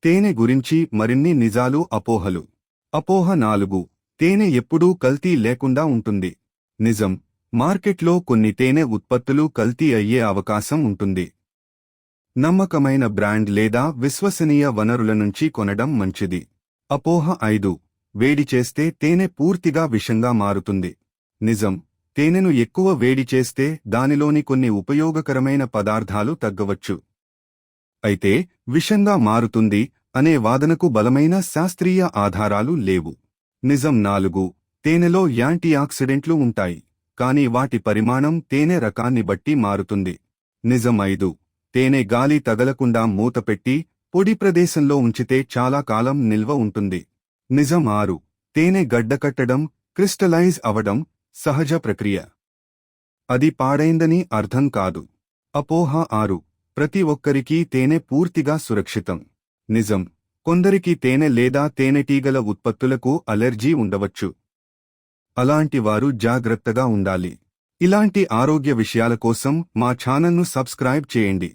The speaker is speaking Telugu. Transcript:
తేనె గురించి మరిన్ని నిజాలు అపోహలు. అపోహ 4. తేనె ఎప్పుడూ కల్తీ లేకుండా ఉంటుంది. నిజం. మార్కెట్లో కొన్ని తేనె ఉత్పత్తులు కల్తీ అయ్యే అవకాశం ఉంటుంది. నమ్మకమైన బ్రాండ్ లేదా విశ్వసనీయ వనరుల నుంచి కొనడం మంచిది. అపోహ 5. వేడి చేస్తే తేనె పూర్తిగా విషంగా మారుతుంది. నిజం. తేనెను ఎక్కువ వేడి చేస్తే దానిలోని కొన్ని ఉపయోగకరమైన పదార్థాలు తగ్గవచ్చు. అయితే విషంగా మారుతుంది అనే వాదనకు బలమైన శాస్త్రీయ ఆధారాలు లేవు. నిజం. 4. తేనెలో యాంటీఆక్సిడెంట్లు ఉంటాయి, కానీ వాటి పరిమాణం తేనె రకాన్ని బట్టి మారుతుంది. నిజం. 5. తేనె గాలి తగలకుండా మూతపెట్టి పొడి ప్రదేశంలో ఉంచితే చాలా కాలం నిల్వ ఉంటుంది. నిజం. 6. తేనె గడ్డకట్టడం, క్రిస్టలైజ్ అవడం సహజ ప్రక్రియ. అది పాడైందని అర్థం కాదు. అపోహ 6. ప్రతి ఒక్కరికీ తేనె పూర్తిగా సురక్షితం. నిజం. కొందరికి తేనె లేదా తేనెటీగల ఉత్పత్తులకు అలెర్జీ ఉండవచ్చు. అలాంటి వారు జాగ్రత్తగా ఉండాలి. ఇలాంటి ఆరోగ్య విషయాల కోసం మా ఛానల్ను సబ్స్క్రైబ్ చేయండి.